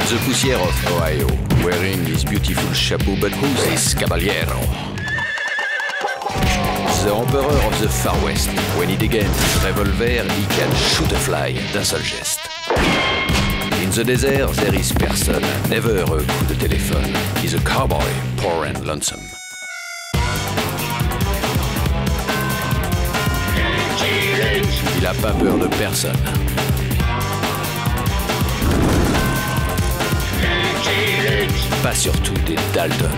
the poussière of Ohio, wearing his beautiful chapeau, but who's this caballero? The emperor of the Far West. When he degains his revolver, he can shoot a fly d'un seul geste. In the desert, there is person, never a coup de téléphone. He's a cowboy, poor and lonesome. Il a pas peur de personne. Pas surtout des Dalton.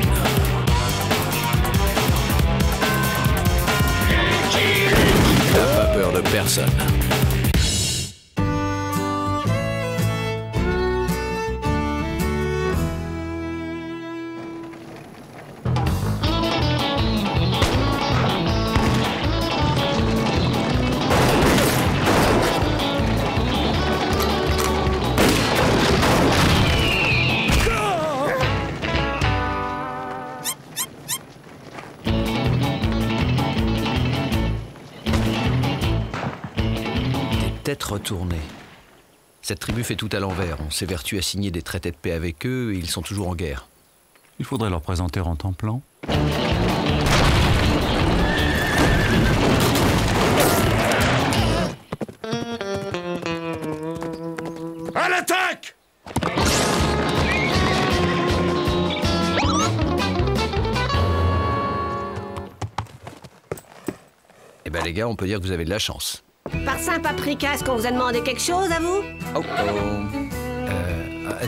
Il n'a pas peur de personne. Tête retournée. Cette tribu fait tout à l'envers. On s'évertue à signer des traités de paix avec eux et ils sont toujours en guerre. Il faudrait leur présenter en temps plan. À l'attaque! Eh ben les gars, on peut dire que vous avez de la chance. Par Saint-Paprika, est-ce qu'on vous a demandé quelque chose à vous? Oh.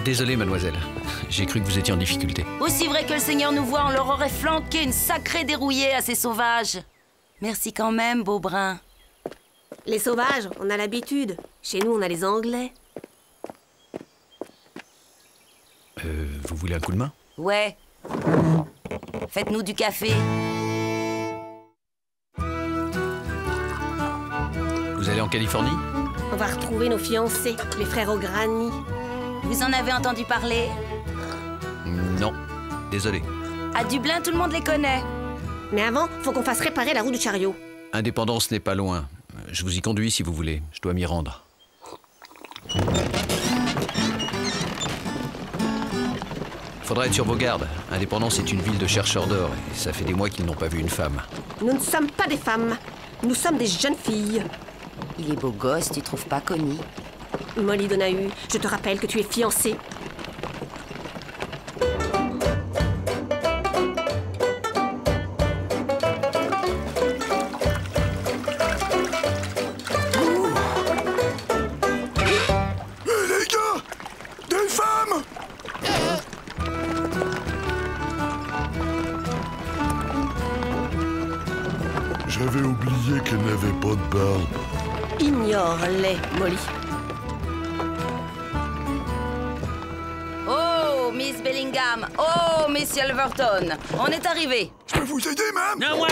Désolé, mademoiselle. J'ai cru que vous étiez en difficulté. Aussi vrai que le Seigneur nous voit, on leur aurait flanqué une sacrée dérouillée à ces sauvages. Merci quand même, Beaubrun. Les sauvages, on a l'habitude. Chez nous, on a les Anglais. Vous voulez un coup de main? Ouais. Faites-nous du café. Vous allez en Californie? On va retrouver nos fiancés, les frères O'Grady. Vous en avez entendu parler? Non. Désolé. À Dublin, tout le monde les connaît. Mais avant, faut qu'on fasse réparer la roue du chariot. Indépendance n'est pas loin. Je vous y conduis si vous voulez. Je dois m'y rendre. Faudra être sur vos gardes. Indépendance est une ville de chercheurs d'or et ça fait des mois qu'ils n'ont pas vu une femme. Nous ne sommes pas des femmes. Nous sommes des jeunes filles. Il est beau gosse, tu trouves pas, Connie? Molly Donahue, je te rappelle que tu es fiancée. Les gars! Des femmes! J'avais oublié qu'elle n'avait pas de barbe. Ignore-les, Molly. Oh, Miss Bellingham. Oh, Miss Silverton. On est arrivés. Je peux vous aider, madame? Non, moi,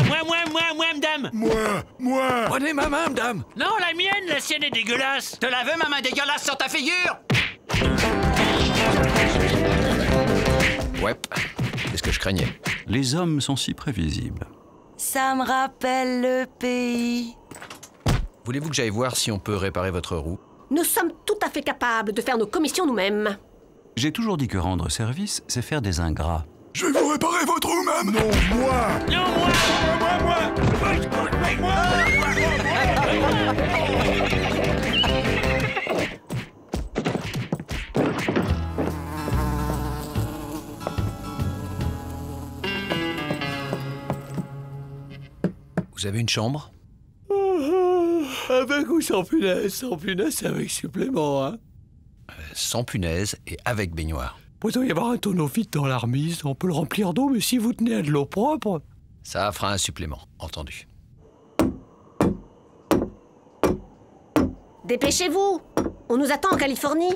madame. Moi! Prenez ma main, madame. Non, la mienne, la sienne est dégueulasse. Te la veux, ma main dégueulasse sur ta figure? Ouais, c'est ce que je craignais. Les hommes sont si prévisibles. Ça me rappelle le pays. Voulez-vous que j'aille voir si on peut réparer votre roue? Nous sommes tout à fait capables de faire nos commissions nous-mêmes. J'ai toujours dit que rendre service, c'est faire des ingrats. Je vais vous réparer votre roue, madame! Non, moi! Non, Vous avez une chambre? Avec ou sans punaise? Sans punaise, c'est avec supplément, hein. Sans punaise et avec baignoire. Il doit y avoir un tonneau vide dans la remise. On peut le remplir d'eau, mais si vous tenez à de l'eau propre... Ça fera un supplément, entendu. Dépêchez-vous! On nous attend en Californie.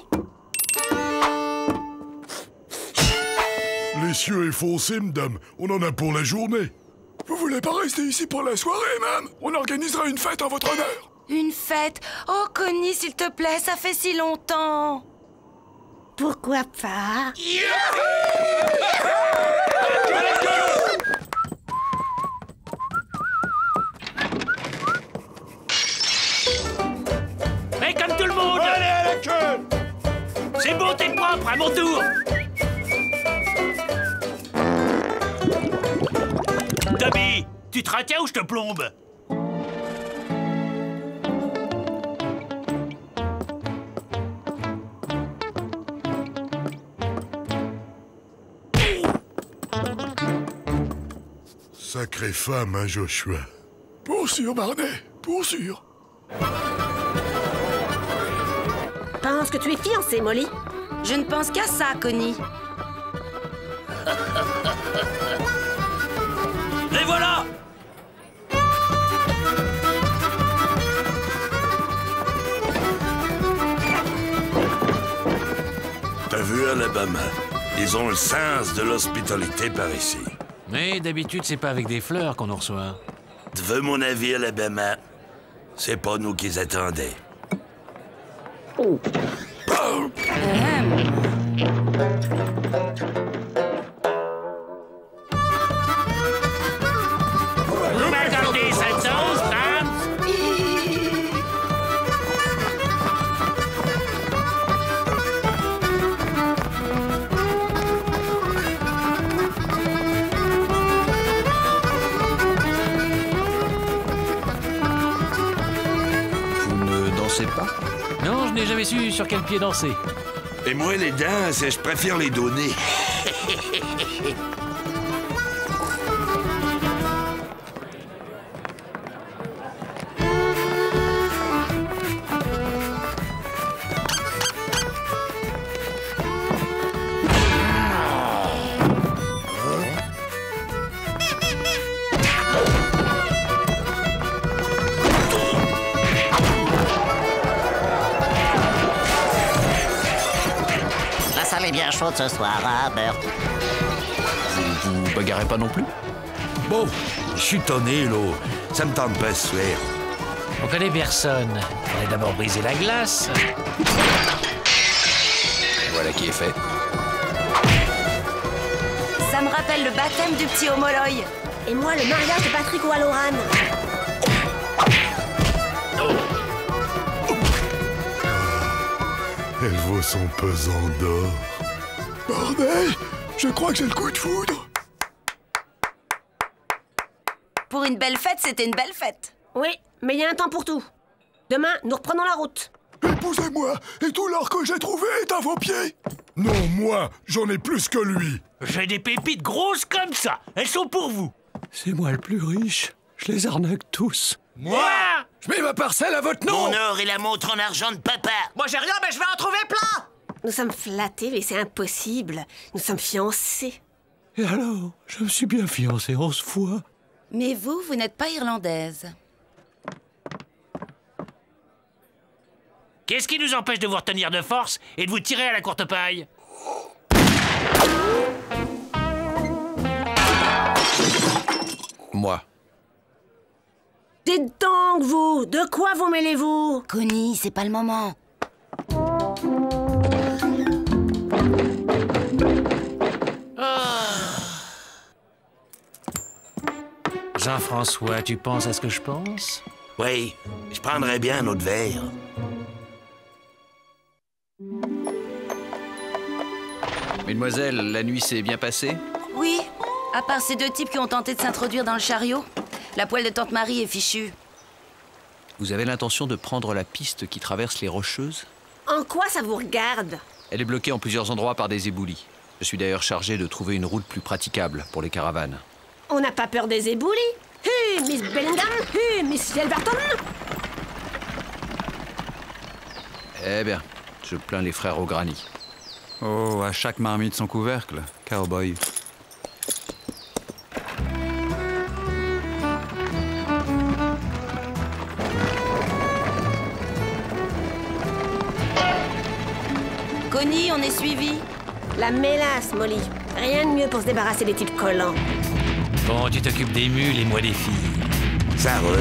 L'essieu est foncé, madame. On en a pour la journée. Vous voulez pas rester ici pour la soirée, madame? On organisera une fête en votre honneur. Une fête? Oh, Connie, s'il te plaît, ça fait si longtemps. Pourquoi pas? Mais comme tout le monde! Allez à la queue! C'est beau tes bras! propre, à mon tour. Toby, tu te retiens ou je te plombe? Sacrée femme, hein, Joshua. Pour sûr, Barney, pour sûr. Pense que tu es fiancé, Molly. Je ne pense qu'à ça, Connie. Et voilà! T'as vu, Alabama? Ils ont le sens de l'hospitalité par ici. Mais d'habitude, c'est pas avec des fleurs qu'on nous reçoit. Tu veux mon avis, Alabama? C'est pas nous qui attendaient. Vous m'attendez cette sauce, femme? Vous ne dansez pas? Non, je n'ai jamais su sur quel pied danser. Et moi, les danses, je préfère les donner. La salle est bien chaude ce soir, hein, Bert? Vous bagarrez pas non plus? Bon, je suis tonné, là. Ça me tente pas ce soir. On connaît personne. On a d'abord brisé la glace. Voilà qui est fait. Ça me rappelle le baptême du petit Homoloy. Et moi, le mariage de Patrick O'Halloran. Elle vaut son pesant d'or. Barney, je crois que j'ai le coup de foudre. Pour une belle fête, c'était une belle fête. Oui, mais il y a un temps pour tout. Demain, nous reprenons la route. Épousez-moi, et tout l'or que j'ai trouvé est à vos pieds. Non, moi, j'en ai plus que lui. J'ai des pépites grosses comme ça. Elles sont pour vous. C'est moi le plus riche. Je les arnaque tous. Moi? Je mets ma parcelle à votre nom. Mon or et la montre en argent de papa. Moi, j'ai rien, mais je vais en trouver plein. Nous sommes flattés, mais c'est impossible. Nous sommes fiancés. Et alors, je me suis bien fiancé 11 fois. Mais vous, vous n'êtes pas irlandaise. Qu'est-ce qui nous empêche de vous retenir de force et de vous tirer à la courte paille? Moi. Dites donc, vous, de quoi vous mêlez-vous? Connie, c'est pas le moment. Jean-François, tu penses à ce que je pense? Oui, je prendrais bien un autre verre. Mesdemoiselles, la nuit s'est bien passée? Oui, à part ces deux types qui ont tenté de s'introduire dans le chariot. La poêle de Tante Marie est fichue. Vous avez l'intention de prendre la piste qui traverse les Rocheuses? En quoi ça vous regarde? Elle est bloquée en plusieurs endroits par des éboulis. Je suis d'ailleurs chargé de trouver une route plus praticable pour les caravanes. On n'a pas peur des éboulis? Miss Bellingham? Miss Yelverton? Eh bien, je plains les frères au granit. Oh, à chaque marmite son couvercle, cowboy. Connie, on est suivi. La mélasse, Molly. Rien de mieux pour se débarrasser des types collants. Bon, tu t'occupes des mules et moi des filles. Ça roule.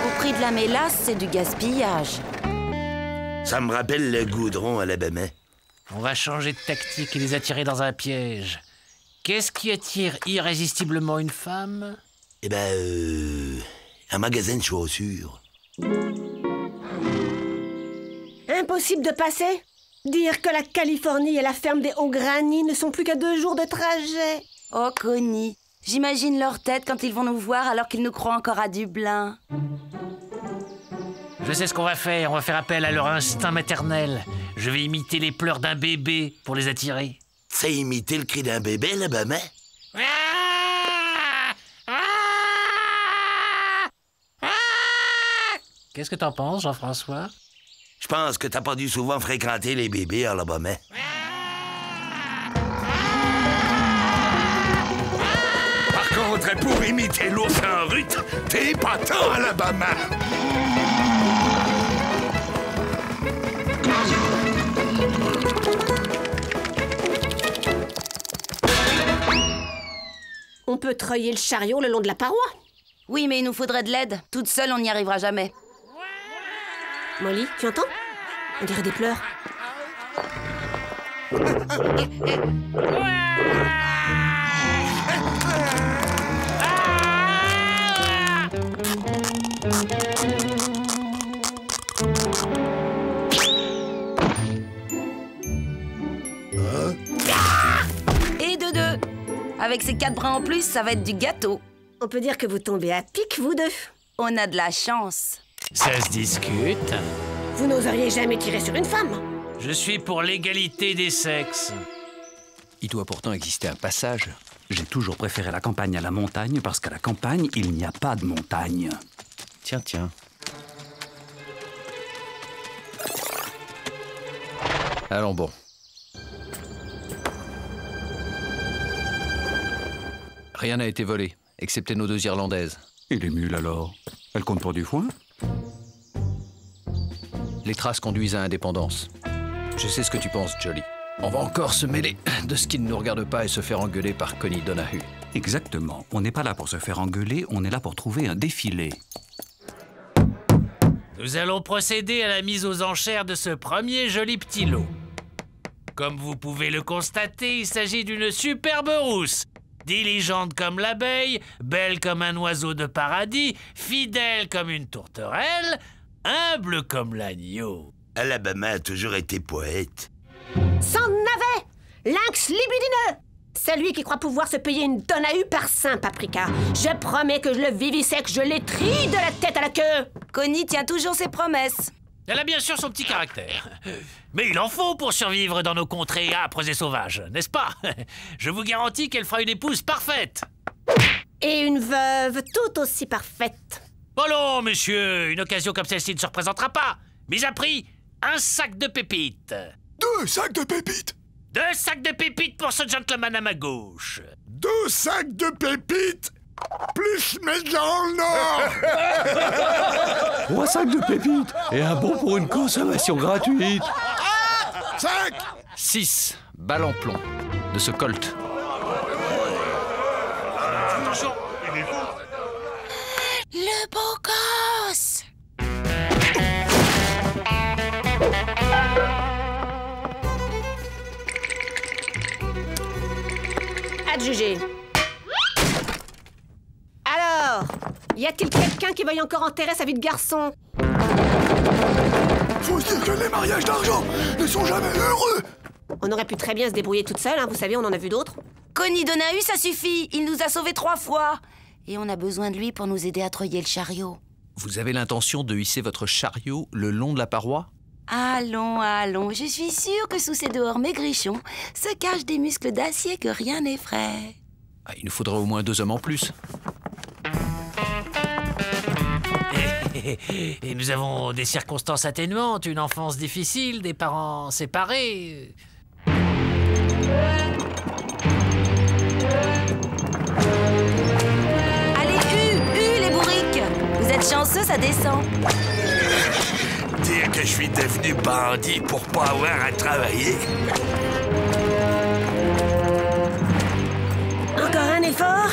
Au prix de la mélasse, c'est du gaspillage. Ça me rappelle le goudron, Alabama. On va changer de tactique et les attirer dans un piège. Qu'est-ce qui attire irrésistiblement une femme? Eh ben, un magasin de chaussures. Impossible de passer. Dire que la Californie et la ferme des Hauts-Granny ne sont plus qu'à 2 jours de trajet. Oh, Connie, j'imagine leur tête quand ils vont nous voir alors qu'ils nous croient encore à Dublin. Je sais ce qu'on va faire. On va faire appel à leur instinct maternel. Je vais imiter les pleurs d'un bébé pour les attirer. C'est imiter le cri d'un bébé, la maman? Qu'est-ce que t'en penses, Jean-François? Je pense que t'as pas dû souvent fréquenter les bébés à Alabama. Par contre, pour imiter l'ours en rut, t'es pas tant Alabama. On peut treuiller le chariot le long de la paroi. Oui, mais il nous faudrait de l'aide. Toute seule, on n'y arrivera jamais. Molly, tu entends? On dirait des pleurs. Et de 2. Avec ces 4 bras en plus, ça va être du gâteau. On peut dire que vous tombez à pic, vous deux. On a de la chance. Ça se discute. Vous n'oseriez jamais tirer sur une femme. Je suis pour l'égalité des sexes. Il doit pourtant exister un passage. J'ai toujours préféré la campagne à la montagne parce qu'à la campagne, il n'y a pas de montagne. Tiens, tiens. Allons bon. Rien n'a été volé, excepté nos 2 Irlandaises. Et les mules alors? Elles comptent pour du foin? Les traces conduisent à Indépendance. Je sais ce que tu penses, Jolly. On va encore se mêler de ce qui ne nous regarde pas et se faire engueuler par Connie Donahue. Exactement. On n'est pas là pour se faire engueuler, on est là pour trouver un défilé. Nous allons procéder à la mise aux enchères de ce premier joli petit lot. Comme vous pouvez le constater, il s'agit d'une superbe rousse. Diligente comme l'abeille, belle comme un oiseau de paradis, fidèle comme une tourterelle, humble comme l'agneau. Alabama a toujours été poète. S'en avait! Lynx libidineux! Celui qui croit pouvoir se payer une Donahue par Saint Paprika. Je promets que je le vivisecte, je l'étrille de la tête à la queue. Connie tient toujours ses promesses. Elle a bien sûr son petit caractère. Mais il en faut pour survivre dans nos contrées âpres et sauvages, n'est-ce pas? Je vous garantis qu'elle fera une épouse parfaite. Et une veuve tout aussi parfaite. Oh non, monsieur, une occasion comme celle-ci ne se représentera pas. Mis à prix, un sac de pépites. 2 sacs de pépites. 2 sacs de pépites pour ce gentleman à ma gauche. 2 sacs de pépites plus mes dans le Nord. 3 sacs de pépites et un bon pour une consommation gratuite. 5. 6 balles en plomb de ce Colt. Attention. Le beau gosse. Adjugé. Alors, y a-t-il quelqu'un qui veuille encore enterrer sa vie de garçon? Faut se dire que les mariages d'argent ne sont jamais heureux. On aurait pu très bien se débrouiller toute seule, hein, vous savez, on en a vu d'autres. Connie Donahue, ça suffit. Il nous a sauvés 3 fois. Et on a besoin de lui pour nous aider à treuiller le chariot. Vous avez l'intention de hisser votre chariot le long de la paroi? Allons, allons. Je suis sûre que sous ces dehors maigrichons se cachent des muscles d'acier que rien n'effraie. Ah, il nous faudrait au moins 2 hommes en plus. Et nous avons des circonstances atténuantes, une enfance difficile, des parents séparés. Allez, les bourriques. Vous êtes chanceux, ça descend. Dire que je suis devenu bandit pour pas avoir à travailler. Encore un effort,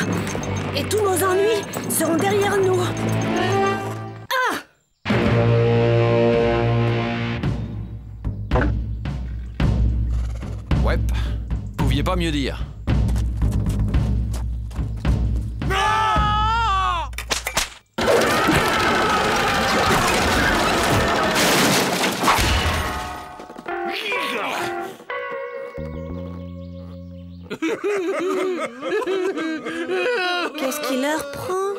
et tous nos ennuis seront derrière nous. Ouais, pouviez pas mieux dire. Qu'est-ce qui leur prend?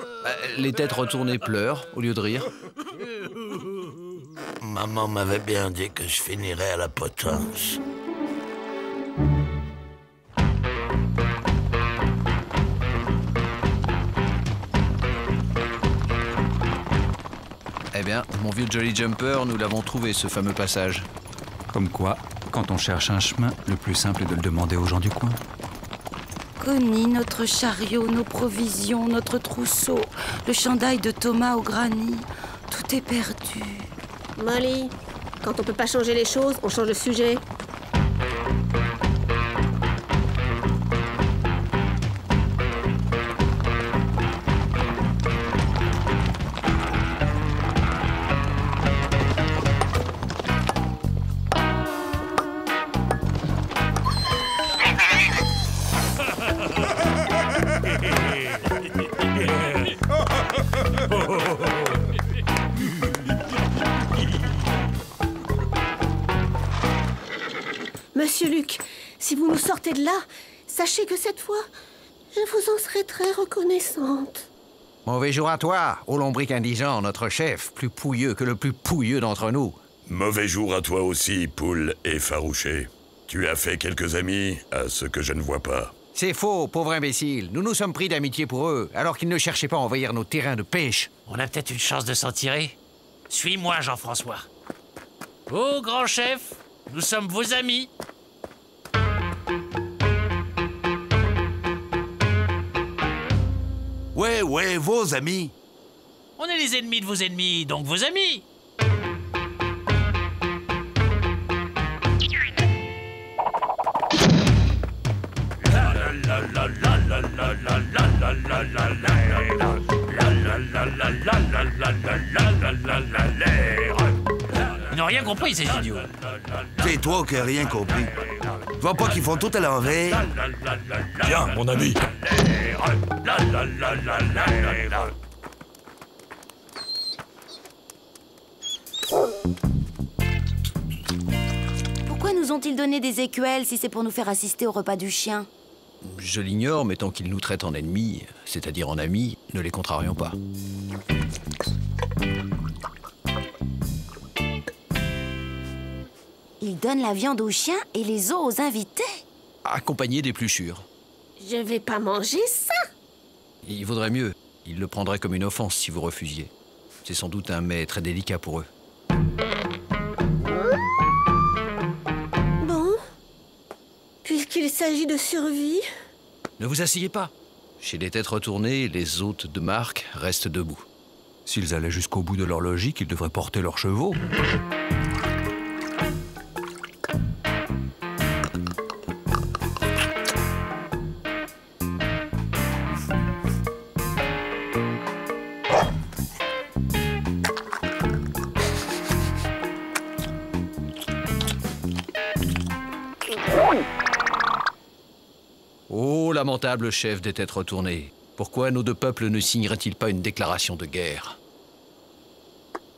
Les têtes retournées pleurent au lieu de rire. Maman m'avait bien dit que je finirais à la potence. Eh bien, mon vieux Jolly Jumper, nous l'avons trouvé, ce fameux passage. Comme quoi, quand on cherche un chemin, le plus simple est de le demander aux gens du coin. Connie, notre chariot, nos provisions, notre trousseau, le chandail de Thomas au granit, tout est perdu. Molly, quand on peut pas changer les choses, on change de sujet. Monsieur Luc, si vous nous sortez de là, sachez que cette fois, je vous en serai très reconnaissante. Mauvais jour à toi, ô lombric indigent, notre chef, plus pouilleux que le plus pouilleux d'entre nous. Mauvais jour à toi aussi, poule effarouché. Tu as fait quelques amis, à ce que je ne vois pas. C'est faux, pauvre imbécile. Nous nous sommes pris d'amitié pour eux, alors qu'ils ne cherchaient pas à envahir nos terrains de pêche. On a peut-être une chance de s'en tirer. Suis-moi, Jean-François. Oh, grand chef, nous sommes vos amis. Ouais, vos amis. On est les ennemis de vos ennemis, donc vos amis. Ils n'ont rien compris, ces idiots. C'est toi qui n'as rien compris. Tu vois pas qu'ils font tout à l'envers? Viens, mon ami. Pourquoi nous ont-ils donné des écuelles si c'est pour nous faire assister au repas du chien? Je l'ignore, mais tant qu'ils nous traitent en ennemis, c'est-à-dire en amis, ne les contrarions pas. Ils donnent la viande aux chiens et les os aux invités. Accompagnés d'épluchures. Je vais pas manger ça. Il vaudrait mieux. Ils le prendraient comme une offense si vous refusiez. C'est sans doute un mets très délicat pour eux. Bon, puisqu'il s'agit de survie... Ne vous asseyez pas. Chez les têtes retournées, les hôtes de marque restent debout. S'ils allaient jusqu'au bout de leur logique, ils devraient porter leurs chevaux. Ô lamentable chef des têtes retournées, pourquoi nos deux peuples ne signeraient-ils pas une déclaration de guerre?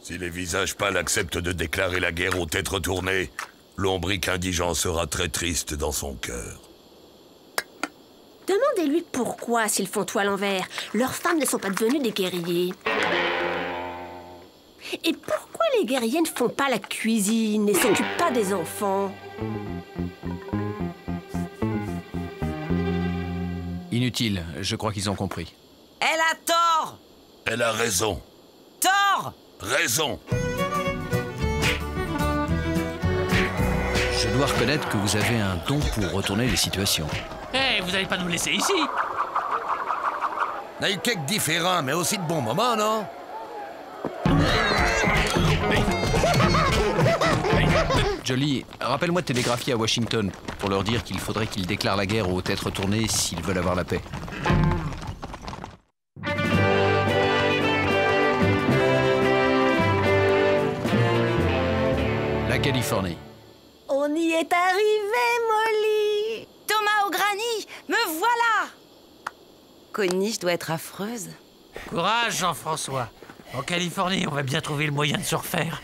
Si les visages pâles acceptent de déclarer la guerre aux têtes retournées, lombric indigent sera très triste dans son cœur. Demandez-lui pourquoi, s'ils font tout à l'envers. Leurs femmes ne sont pas devenues des guerriers. Et pourquoi les guerriers ne font pas la cuisine et s'occupent pas des enfants? Inutile, je crois qu'ils ont compris. Elle a tort! Elle a raison. Tort! Raison. Je dois reconnaître que vous avez un don pour retourner les situations. Eh, vous n'allez pas nous laisser ici. On a eu quelques différents, mais aussi de bons moments, non? Jolly, rappelle-moi de télégraphier à Washington pour leur dire qu'il faudrait qu'ils déclarent la guerre aux têtes retournées s'ils veulent avoir la paix. La Californie. On y est arrivé, Molly! Thomas au granit, me voilà! Connie, je dois être affreuse. Courage, Jean-François. En Californie, on va bien trouver le moyen de se refaire.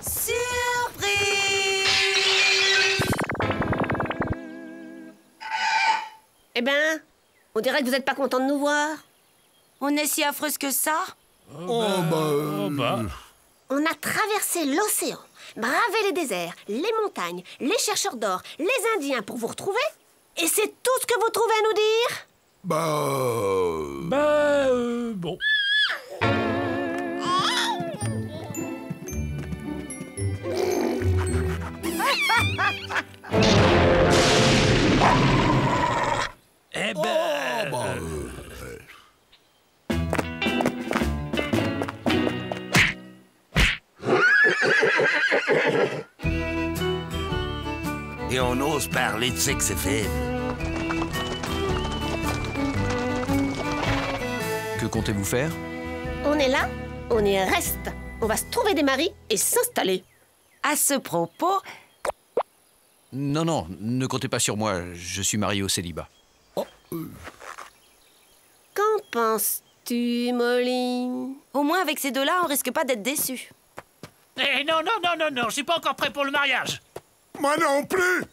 Surprise! Eh ben, on dirait que vous n'êtes pas content de nous voir. On est si affreuse que ça? On a traversé l'océan, bravé les déserts, les montagnes, les chercheurs d'or, les Indiens pour vous retrouver. Et c'est tout ce que vous trouvez à nous dire? Bon. Eh ben... Et on ose parler de sexe faible. Que comptez-vous faire? On est là, on y reste. On va se trouver des maris et s'installer. À ce propos, Non, non, ne comptez pas sur moi. Je suis marié au célibat. Qu'en penses-tu, Molly? au moins avec ces deux-là, on risque pas d'être déçus. Eh non, non, non, non, non, je suis pas encore prêt pour le mariage. Moi non plus.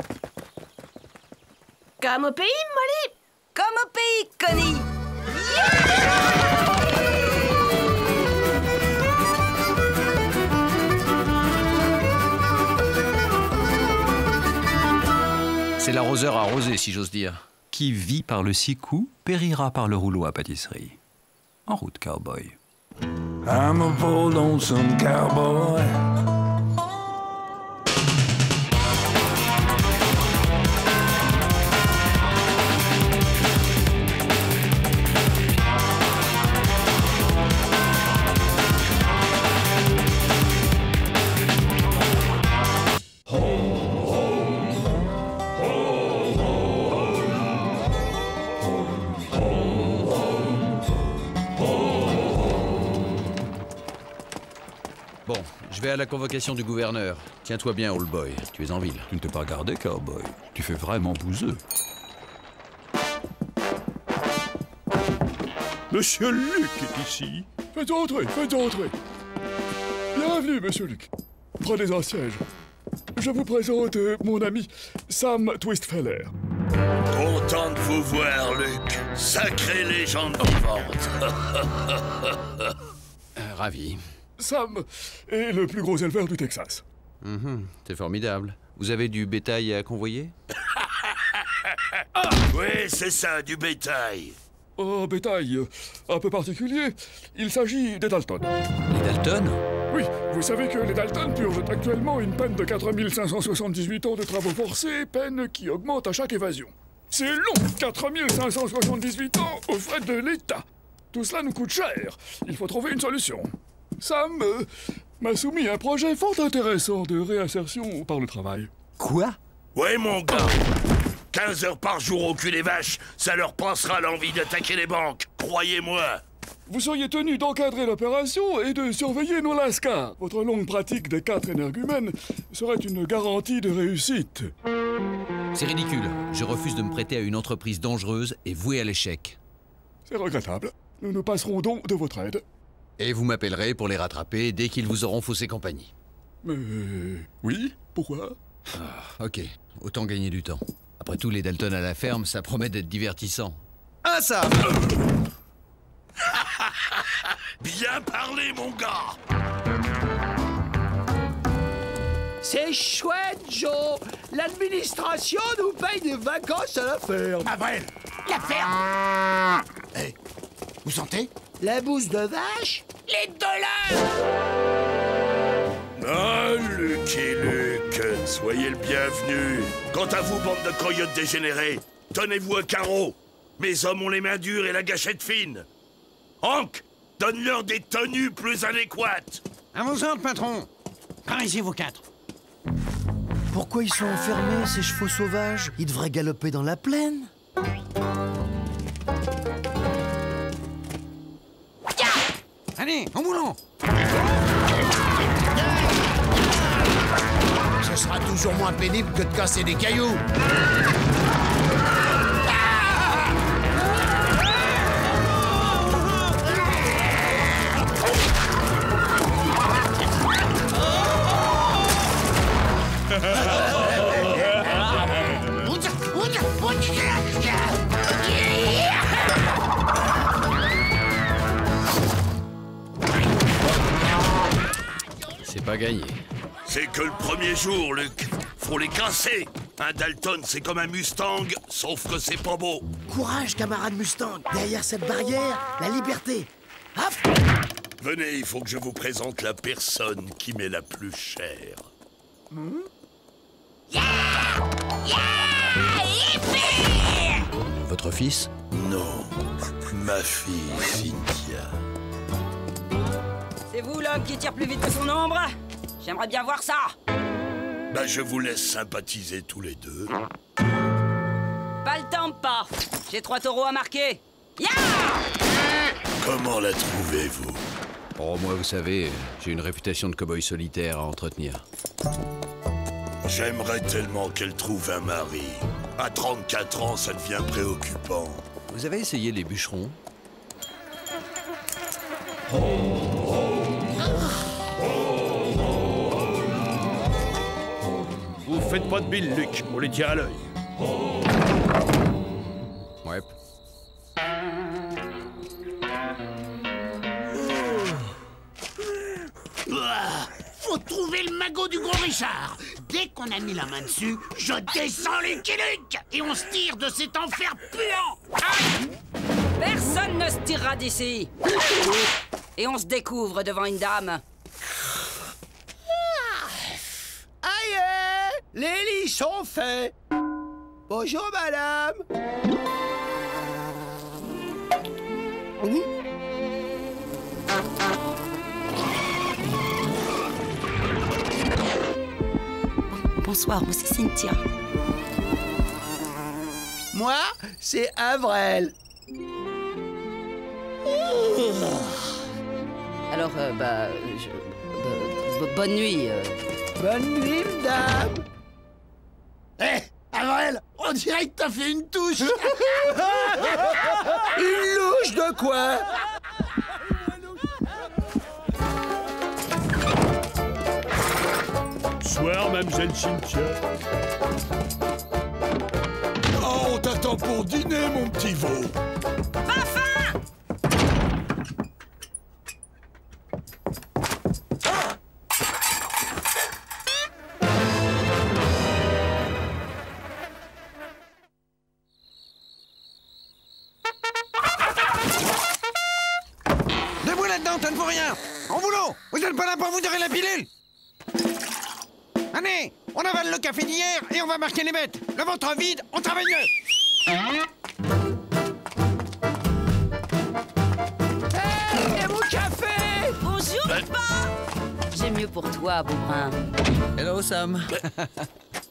Comme au pays, Molly. Comme au pays, Connie. C'est l'arroseur arrosé, si j'ose dire. Qui vit par le 6 coups, périra par le rouleau à pâtisserie. En route, cowboy. I'm a poor lonesome cowboy. Bon, je vais à la convocation du gouverneur. Tiens-toi bien, old boy. Tu es en ville. Tu ne t'es pas gardé, cowboy. Tu fais vraiment bouseux. Monsieur Luc est ici. Faites entrer, faites entrer. Bienvenue, monsieur Luc. Prenez un siège. Je vous présente mon ami Sam Twistfeller. Content de vous voir, Luc. Sacrée légende vivante. Ravi. Sam est le plus gros éleveur du Texas. C'est formidable. Vous avez du bétail à convoyer? Oui, c'est ça, du bétail. Un bétail un peu particulier. Il s'agit des Dalton. Les Dalton? Oui, vous savez que les Dalton purgent actuellement une peine de 4578 ans de travaux forcés, peine qui augmente à chaque évasion. C'est long, 4578 ans aux frais de l'État. Tout cela nous coûte cher. Il faut trouver une solution. Sam m'a soumis un projet fort intéressant de réinsertion par le travail. Quoi? Ouais, mon gars. 15 heures par jour au cul des vaches, ça leur passera l'envie d'attaquer les banques. Croyez-moi. Vous seriez tenu d'encadrer l'opération et de surveiller nos lascars. Votre longue pratique des 4 énergumènes serait une garantie de réussite. C'est ridicule. Je refuse de me prêter à une entreprise dangereuse et vouée à l'échec. C'est regrettable. Nous nous passerons donc de votre aide. Et vous m'appellerez pour les rattraper dès qu'ils vous auront faussé compagnie. Mais... oui, pourquoi? Ok, autant gagner du temps. Après tout, les Dalton à la ferme, ça promet d'être divertissant. Ah, ça! Bien parlé, mon gars. C'est chouette, Joe. L'administration nous paye des vacances à la ferme. Avril, la ferme. Hé, vous sentez? La bouse de vache? Les dollars! Ah, Luc et Luc, soyez le bienvenu. Quant à vous, bande de coyotes dégénérés, tenez-vous à carreau. Mes hommes ont les mains dures et la gâchette fine. Hank, donne-leur des tenues plus adéquates. À vos ordres, patron. Par ici, vous 4. Pourquoi ils sont enfermés, ces chevaux sauvages? Ils devraient galoper dans la plaine. Allez, au boulot. Ce sera toujours moins pénible que de casser des cailloux. pas gagné. C'est que le premier jour, Luc. Faut les casser. Un Dalton, c'est comme un Mustang, sauf que c'est pas beau. Courage, camarade Mustang. Derrière cette barrière, la liberté. Hop! Venez, il faut que je vous présente la personne qui m'est la plus chère. Votre fils? Non, ma fille, Cynthia. C'est vous l'homme qui tire plus vite que son ombre? J'aimerais bien voir ça. Bah, je vous laisse sympathiser tous les deux. Pas le temps, pas. J'ai 3 taureaux à marquer. Comment la trouvez-vous? Oh, moi, vous savez, j'ai une réputation de cow-boy solitaire à entretenir. J'aimerais tellement qu'elle trouve un mari. À 34 ans, ça devient préoccupant. Vous avez essayé les bûcherons? Vous faites pas de bile, Luc. On les tient à l'œil. Ouais. Faut trouver le magot du gros Richard. Dès qu'on a mis la main dessus, je descends Lucky Luke et on se tire de cet enfer puant. Personne ne se tirera d'ici. Et on se découvre devant une dame. Aïe! Les lits sont faits. Bonjour, madame. Bonsoir, moi c'est Cynthia. Moi, c'est Avrel. Alors, bonne nuit. Bonne nuit, madame. Hé, Avrel, on dirait que t'as fait une touche. Une louche de quoi? Bonsoir, mademoiselle Cynthia. Oh, on t'attend pour dîner, mon petit veau. Pas faim! Debout là-dedans, ça ne vaut rien. En boulot, vous n'êtes pas là pour vous tirer la pilule. Allez, on avale le café d'hier et on va marquer les bêtes. Le ventre vide, on travaille mieux. Hey, et mon café! Bonjour, papa. J'ai mieux pour toi, Beaubrun. Hello, Sam.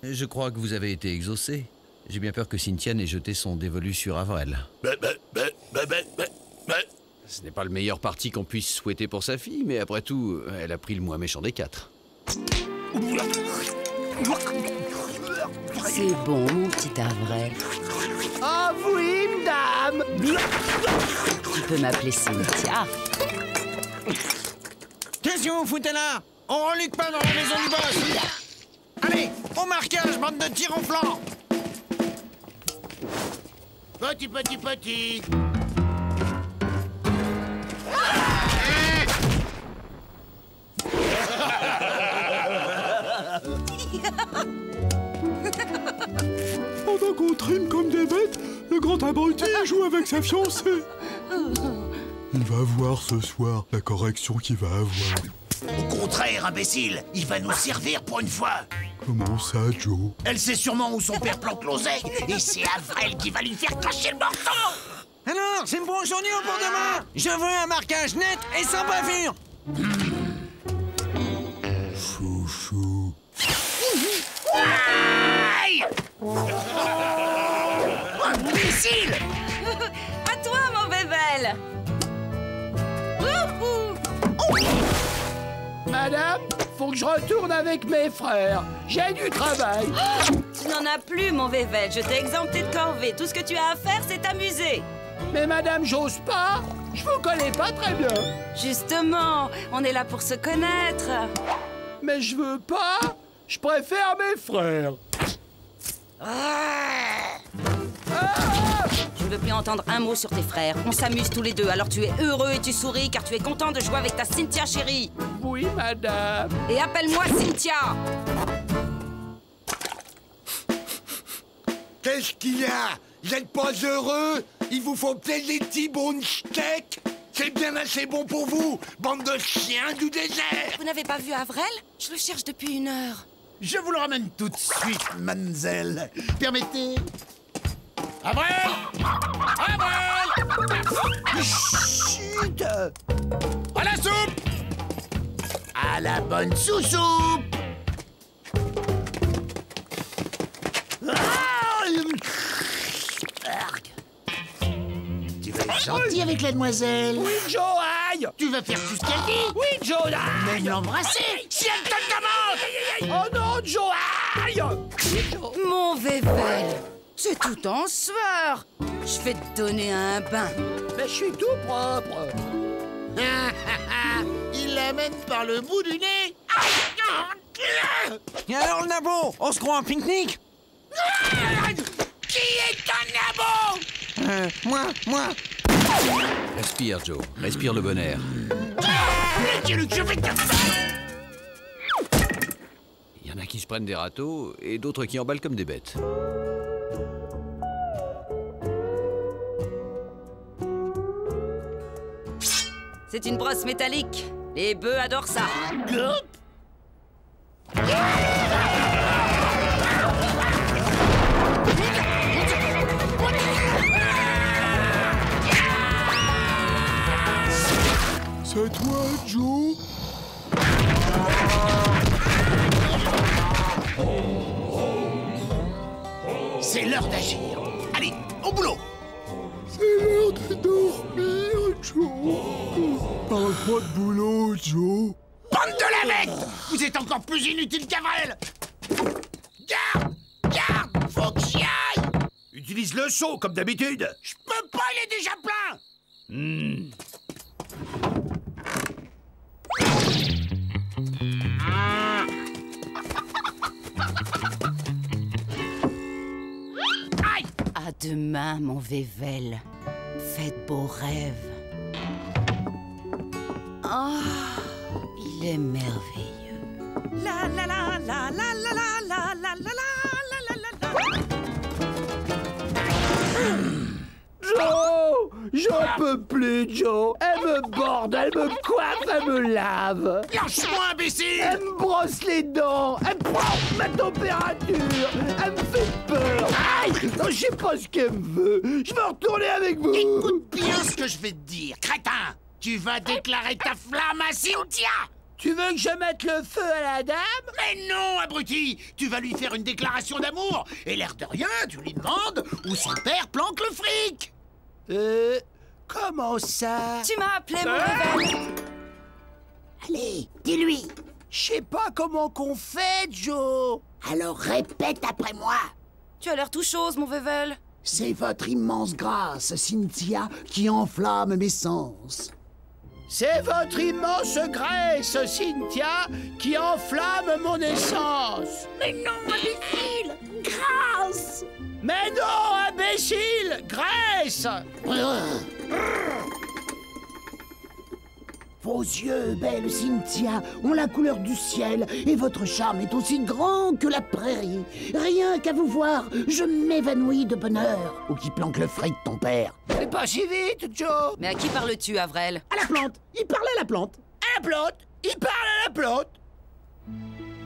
Je crois que vous avez été exaucé. J'ai bien peur que Cynthia n'ait jeté son dévolu sur Avrel. Ce n'est pas le meilleur parti qu'on puisse souhaiter pour sa fille, mais après tout, elle a pris le moins méchant des 4. C'est bon, mon petit Avrel. Ah oui, madame. Tu peux m'appeler Cynthia. Qu'est-ce que vous foutez là? On reluque pas dans la maison du boss. Allez, au marquage, bande de tirs au flanc. Petit. Pendant qu'on trime comme des bêtes, le grand abruti joue avec sa fiancée. Il va voir ce soir la correction qu'il va avoir. Au contraire, imbécile, il va nous servir pour une fois. Comment ça, Joe? Elle sait sûrement où son père planque l'oseille, et c'est Avrel qui va lui faire cracher le morceau. Alors, c'est pour aujourd'hui ou pour demain? Je veux un marquage net et sans bavure. Chouchou. Aïe! Imbécile! À toi, mon bébel. Madame, faut que je retourne avec mes frères. J'ai du travail. Tu n'en as plus, mon bébel. Je t'ai exempté de corvée. Tout ce que tu as à faire, c'est t'amuser. Mais madame, j'ose pas. Je vous connais pas très bien. Justement, on est là pour se connaître. Mais je veux pas. Je préfère mes frères. Je ne veux plus entendre un mot sur tes frères. On s'amuse tous les deux, alors tu es heureux et tu souris car tu es content de jouer avec ta Cynthia chérie. Oui, madame. Et appelle-moi Cynthia. Qu'est-ce qu'il y a? Vous n'êtes pas heureux? Il vous faut peut-être des petits bons steaks? C'est bien assez bon pour vous, bande de chiens du désert! Vous n'avez pas vu Avrel? Je le cherche depuis 1 heure. Je vous le ramène tout de suite, mademoiselle. Permettez. Avrel! Avrel! Chut! À la soupe! À la bonne sous-soupe! Tu vas être gentil avec la demoiselle. Oui, Joe, aïe! Tu vas faire tout ce qu'elle dit. Oui, Joe, aïe! Même l'embrasser si elle te le demande. Oh non, Joe, aïe! Mon Vével, c'est tout en sueur. Je vais te donner un bain. Mais je suis tout propre. Il l'amène par le bout du nez. Et alors le nabo, on se croit en pique-nique? Qui est un nabo? Moi. Respire, Joe. Respire le bon air. Je vais te... Il y en a qui se prennent des râteaux et d'autres qui emballent comme des bêtes. C'est une brosse métallique. Les bœufs adorent ça. C'est toi, Joe? C'est l'heure d'agir. Allez, au boulot. C'est l'heure de dormir, Joe. Parle pas de boulot, Joe. Bande de lavettes! Vous êtes encore plus inutile qu'Avrel. Garde, faut que j'y aille. Utilise le seau, comme d'habitude. Je peux pas, il est déjà plein. Aïe! À demain, mon Vével. Faites beaux rêves. Oh, il est merveilleux. La la la la la la la la la la la la la. Joe! J'en peux plus, Joe! Elle me borde, elle me coiffe, elle me lave! Lâche-moi, imbécile! Elle me brosse les dents! Elle prend ma température! Elle me fait peur! Aïe! Non, je sais pas ce qu'elle me veut! Je veux retourner avec vous! Écoute bien ce que je vais te dire, crétin! Tu vas déclarer ta flamme à Cynthia! Tu veux que je mette le feu à la dame? Mais non, abruti! Tu vas lui faire une déclaration d'amour! Et l'air de rien, tu lui demandes où son père planque le fric! Comment ça? Tu m'as appelé, mon Vével. Allez, dis-lui! Je sais pas comment qu'on fait, Joe! Alors répète après moi! Tu as l'air tout chose, mon Vével. C'est votre immense grâce, Cynthia, qui enflamme mes sens. C'est votre immense graisse, Cynthia, qui enflamme mon essence. Mais non, imbécile! Grâce! Mais non, imbécile! Graisse! Vos yeux, belle Cynthia, ont la couleur du ciel et votre charme est aussi grand que la prairie. Rien qu'à vous voir, je m'évanouis de bonheur. Ou qui planque le fric de ton père. Mais pas si vite, Joe! Mais à qui parles-tu, Avrel? À la plante! Il parlait à la plante! À la plante! Il parle à la plante!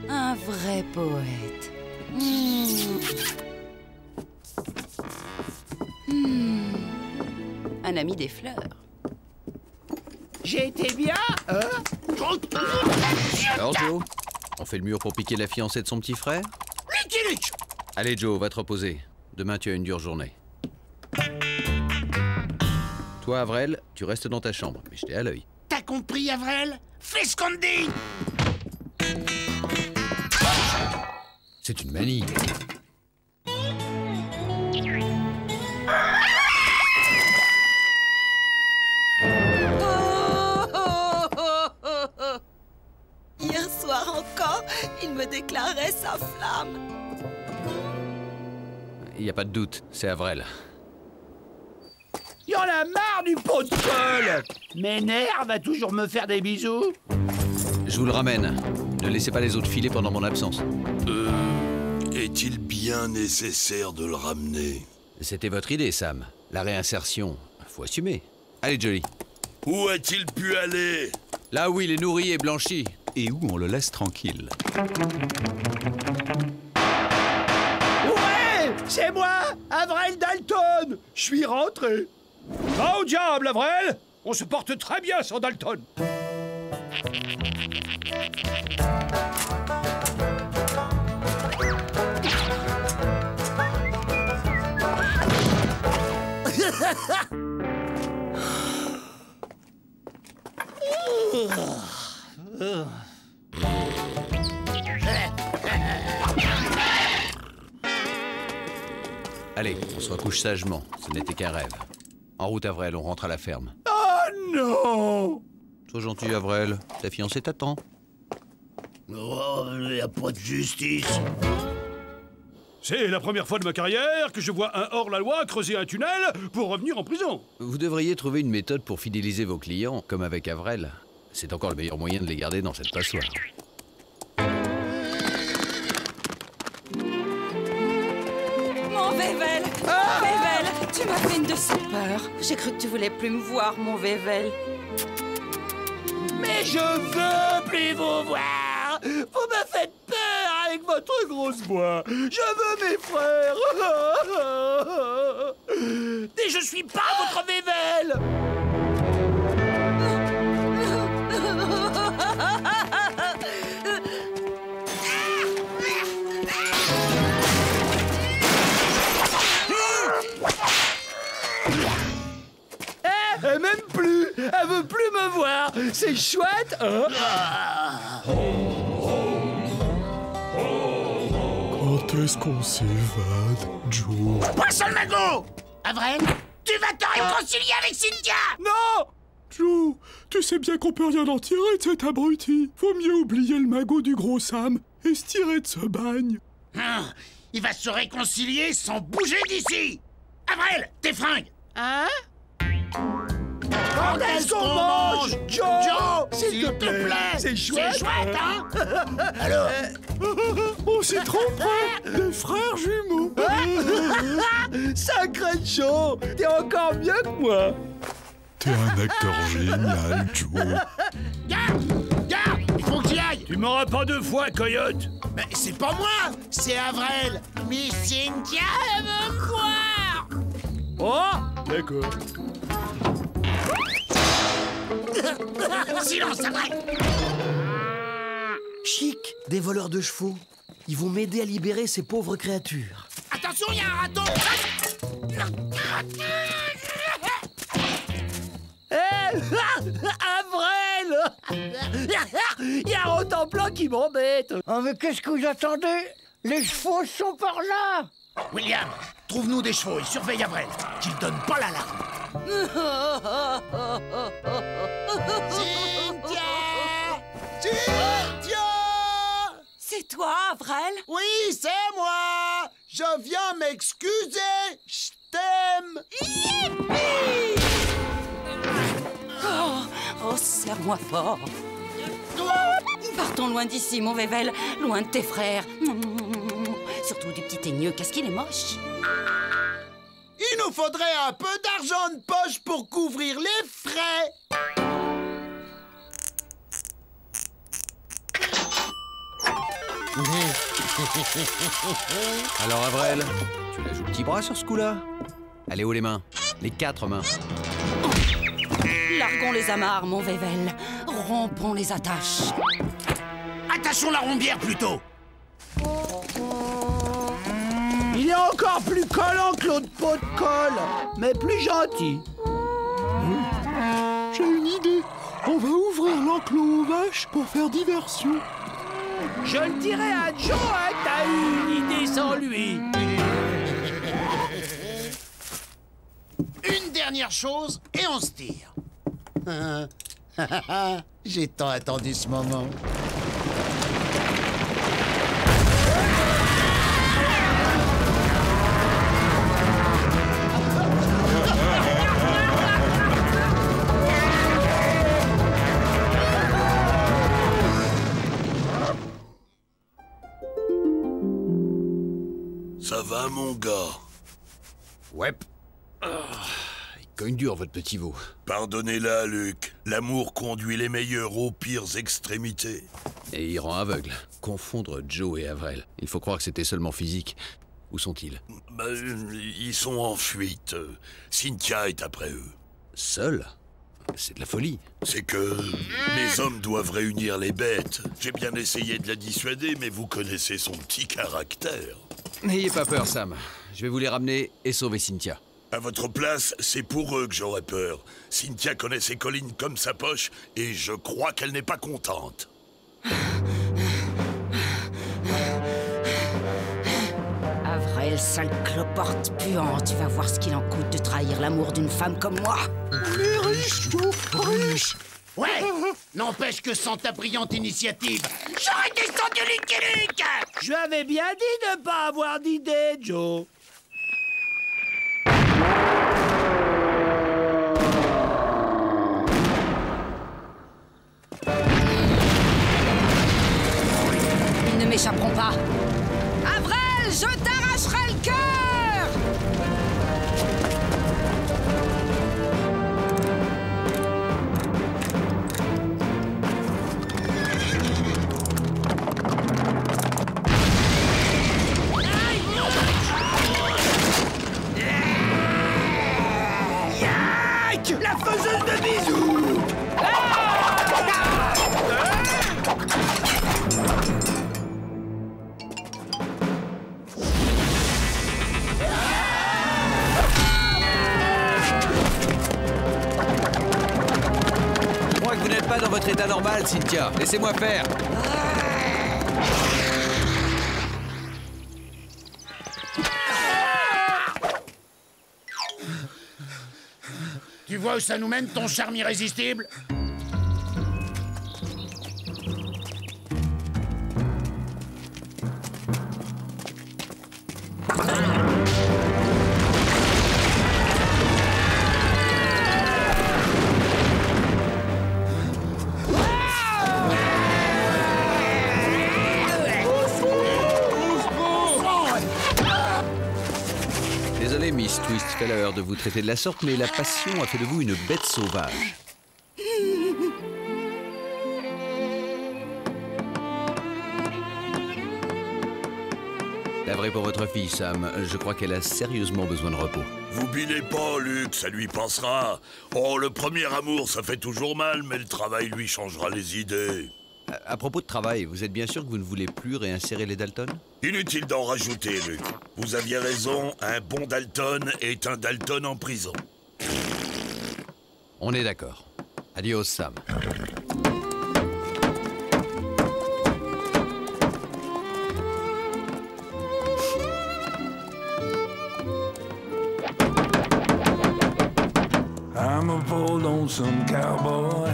Un vrai poète. Un ami des fleurs. J'ai été bien, hein? Alors, Joe, on fait le mur pour piquer la fiancée de son petit frère? Lucky. Allez, Joe, va te reposer. Demain, tu as une dure journée. Toi, Avrel, tu restes dans ta chambre, mais je t'ai à l'œil. T'as compris, Avrel? Fais ce qu'on te dit! C'est une manie. Hier soir encore, il me déclarait sa flamme. Il n'y a pas de doute, c'est Avrel. Y en a marre du pot de colle. M'énerve à toujours me faire des bisous. Je vous le ramène. Ne laissez pas les autres filer pendant mon absence. Est-il bien nécessaire de le ramener? C'était votre idée, Sam. La réinsertion, faut assumer. Allez, Jolly. Où a-t-il pu aller? Là où il est nourri et blanchi. Et où on le laisse tranquille. Ouais, c'est moi, Avrel Dalton. Je suis rentré. Va au diable, Avrel. On se porte très bien sans Dalton. Allez, on se recouche sagement. Ce n'était qu'un rêve. En route, Avrel, on rentre à la ferme. Oh non! Sois gentil, Avrel. Ta fiancée t'attend. Oh, y a pas de justice. C'est la première fois de ma carrière que je vois un hors-la-loi creuser un tunnel pour revenir en prison. Vous devriez trouver une méthode pour fidéliser vos clients, comme avec Avrel. C'est encore le meilleur moyen de les garder dans cette passoire. Mon Vével! Ah! Vével, tu m'as fait une de ces peurs. J'ai cru que tu voulais plus me voir, mon Vével. Mais je veux plus vous voir. Vous me faites peur avec votre grosse voix. Je veux mes frères. Et je suis pas votre Vével. Elle m'aime plus. Elle veut plus me voir. C'est chouette, hein? Quand est-ce qu'on s'évade, Joe? Poisson le magot! Avrel, tu vas te réconcilier avec Cynthia! Non! Joe, tu sais bien qu'on peut rien en tirer de cet abruti. Vaut mieux oublier le magot du gros Sam et se tirer de ce bagne. Il va se réconcilier sans bouger d'ici! Avrel, tes fringues! Hein? Quand est-ce qu'on mange, Joe? S'il te plaît! C'est chouette! C'est chouette, hein? Alors? On s'y tromperait! Des frères jumeaux! Sacré Joe! T'es encore mieux que moi! T'es un acteur génial, Joe! Garde! Garde! Il faut que j'y aille! Tu m'auras pas deux fois, Coyote! Mais c'est pas moi! C'est Avrel! Mais Cynthia, elle veut me voir! Oh! D'accord. Silence, Avrel! Chic, des voleurs de chevaux. Ils vont m'aider à libérer ces pauvres créatures. Attention, il y a un raton! Avrel! Il y a un Rotenplan qui m'embête! Oh, mais qu'est-ce que vous attendez? Les chevaux sont par là! William, trouve-nous des chevaux et surveille Avrel, qu'il donne pas l'alarme. Cynthia! Cynthia! C'est toi, Avrel? Oui, c'est moi! Je viens m'excuser! Je t'aime! Yippee! Oh, serre-moi fort. Partons loin d'ici, mon Vével, loin de tes frères. Surtout du petit teigneux, qu'est-ce qu'il est moche. Il nous faudrait un peu d'argent de poche pour couvrir les frais. Alors, Avrel, tu la joues petit bras sur ce coup-là? Allez, haut les mains. Les 4 mains. Larguons les amarres, mon Vével. Rompons les attaches. Attachons la rombière plutôt. Il est encore plus collant que l'autre pot de colle, mais plus gentil. J'ai une idée. On va ouvrir l'enclos aux vaches pour faire diversion. Je le dirai à Joe, hein, t'as eu une idée sans lui. Une dernière chose et on se tire. J'ai tant attendu ce moment. va, mon gars? Ouais. Il cogne dur, votre petit veau. Pardonnez-la, Luc. L'amour conduit les meilleurs aux pires extrémités. Et il rend aveugle. Confondre Joe et Avril. Il faut croire que c'était seulement physique. Où sont-ils? Ils sont en fuite. Cynthia est après eux. Seul? C'est de la folie. C'est que mes hommes doivent réunir les bêtes. J'ai bien essayé de la dissuader, mais vous connaissez son petit caractère. N'ayez pas peur, Sam. Je vais vous les ramener et sauver Cynthia. À votre place, c'est pour eux que j'aurais peur. Cynthia connaît ses collines comme sa poche, et je crois qu'elle n'est pas contente. Avril, sale cloporte puante, tu vas voir ce qu'il en coûte de trahir l'amour d'une femme comme moi. Ruche. Ouais. N'empêche que sans ta brillante initiative, j'aurais descendu Lucky Luke. Je avais bien dit de pas avoir d'idée, Joe. Ils ne m'échapperont pas. Avril, je t'arracherai le cœur! La faiseuse de bisous. Je crois que vous n'êtes pas dans votre état normal, Cynthia. Laissez-moi faire. Tu vois où ça nous mène, ton charme irrésistible? Désolé, Miss Twistfeller, de vous traiter de la sorte, mais la passion a fait de vous une bête sauvage. Navré pour votre fille, Sam. Je crois qu'elle a sérieusement besoin de repos. Vous bilez pas, Luc, ça lui passera. Oh, le premier amour, ça fait toujours mal, mais le travail lui changera les idées. À propos de travail, vous êtes bien sûr que vous ne voulez plus réinsérer les Dalton? Inutile d'en rajouter, Luc. Vous aviez raison, un bon Dalton est un Dalton en prison. On est d'accord. Adios, Sam. I'm a bold lonesome cowboy.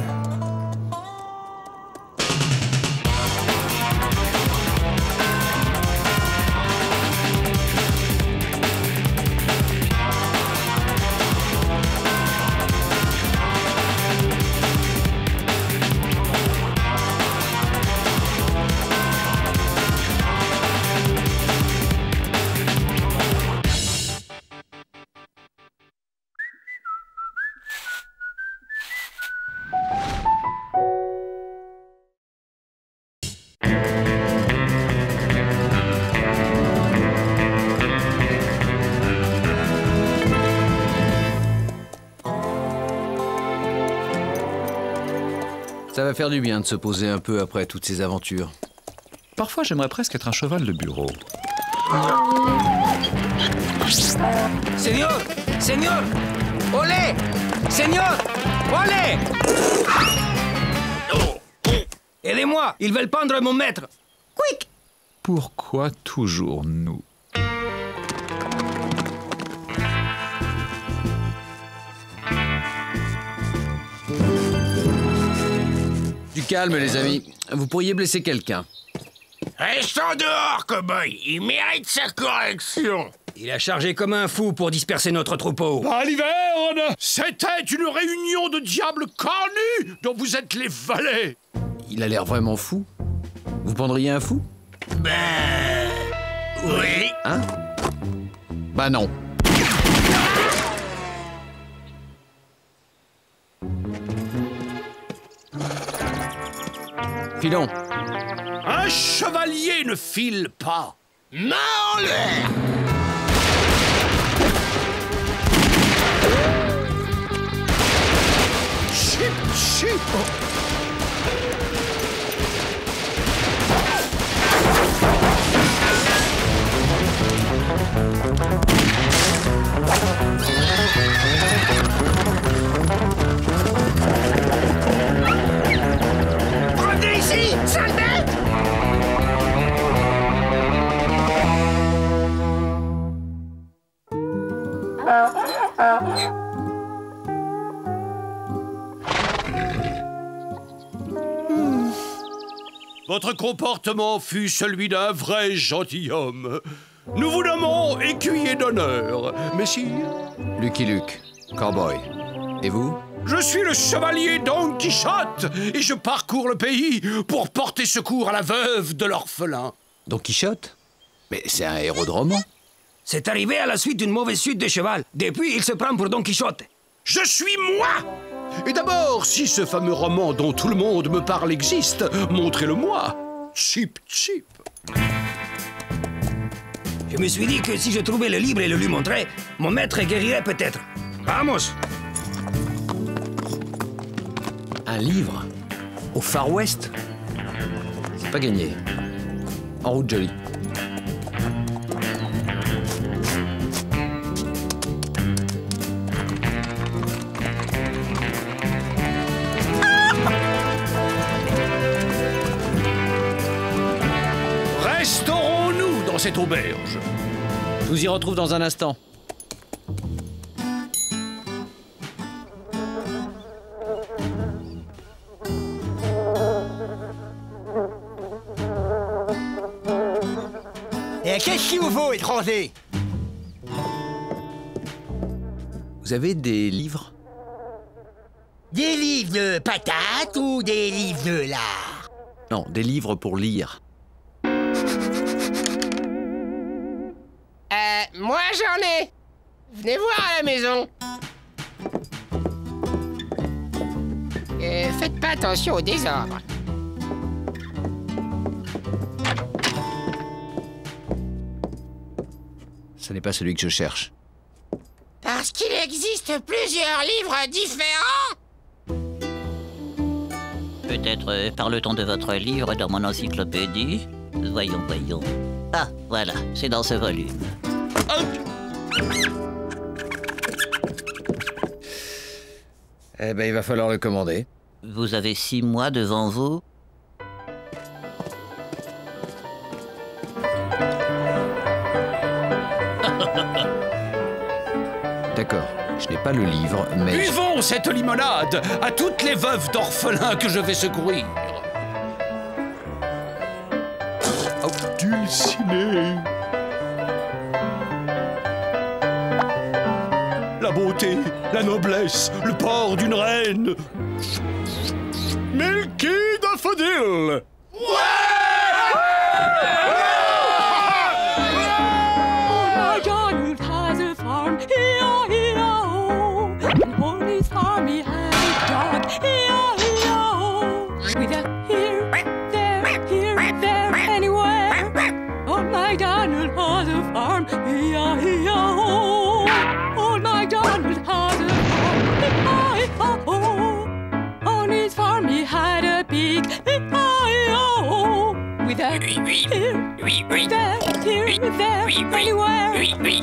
Ça va faire du bien de se poser un peu après toutes ces aventures. Parfois, j'aimerais presque être un cheval de bureau. Seigneur! Seigneur! Olé! Seigneur! Olé! Aidez-moi! Ils veulent pendre mon maître! Quick! Pourquoi toujours nous? Du calme, les amis. Vous pourriez blesser quelqu'un. Restons dehors, cow-boy! Il mérite sa correction! Il a chargé comme un fou pour disperser notre troupeau. Baliverne! C'était une réunion de diables cornus dont vous êtes les valets! Il a l'air vraiment fou. Vous pendriez un fou? Ben... oui. Hein? Bah non. Filons. Un chevalier ne file pas. Main en l'air. Chip, chip. Revenez ici, sale bête! Votre comportement fut celui d'un vrai gentilhomme. Nous vous nommons écuyer d'honneur, messire. Lucky Luke, cowboy. Et vous? Je suis le chevalier Don Quichotte et je parcours le pays pour porter secours à la veuve de l'orphelin. Don Quichotte? Mais c'est un héros de roman. C'est arrivé à la suite d'une mauvaise chute de cheval. Depuis, il se prend pour Don Quichotte. Je suis moi! Et d'abord, si ce fameux roman dont tout le monde me parle existe, montrez-le-moi. Chip, chip. Je me suis dit que si je trouvais le livre et le lui montrais, mon maître guérirait peut-être. Vamos! Un livre? Au Far West? C'est pas gagné. En route, Jolie. Resterons-nous dans cette auberge? Je vous y retrouve dans un instant. Et qu'est-ce qu'il vous faut, étranger? Vous avez des livres? Des livres de patates ou des livres de l'art? Non, des livres pour lire. Moi j'en ai. Venez voir à la maison. Faites pas attention au désordre. Ce n'est pas celui que je cherche. Parce qu'il existe plusieurs livres différents. Peut-être parle-t-on de votre livre dans mon encyclopédie? Voyons, voyons. Ah, voilà, c'est dans ce volume. Eh ben, il va falloir le commander. Vous avez 6 mois devant vous. D'accord, je n'ai pas le livre, mais... Buvons cette limonade à toutes les veuves d'orphelins que je vais secourir. Dulcinée. La beauté, la noblesse, le port d'une reine. Milky Daffodil!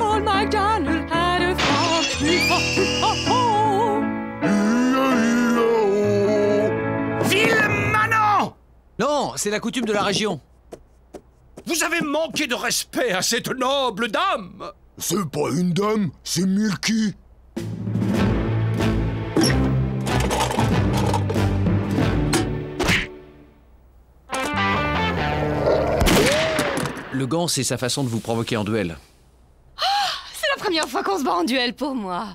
Old MacDonald had a farm. Ville Manon! Non, c'est la coutume de la région. Vous avez manqué de respect à cette noble dame. C'est pas une dame, c'est Milky. Le gant, c'est sa façon de vous provoquer en duel. C'est la première fois qu'on se bat en duel pour moi.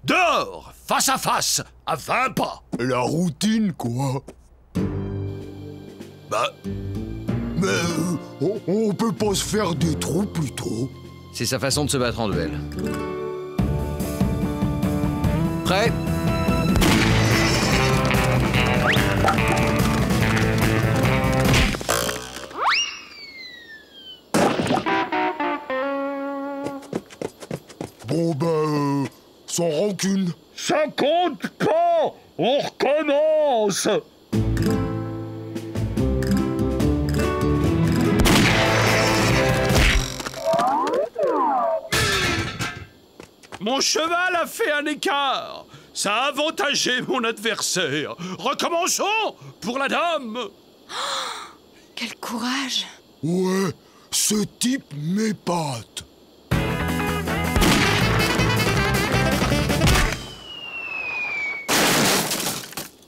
Dehors, face à 20 pas. La routine, quoi. Bah... Mais on peut pas se faire des trous plus tôt. C'est sa façon de se battre en duel. Prêt? Bon ben, sans rancune. Ça compte pas! On recommence! Mon cheval a fait un écart. Ça a avantagé mon adversaire. Recommençons pour la dame. Oh, quel courage! Ouais, ce type m'épate.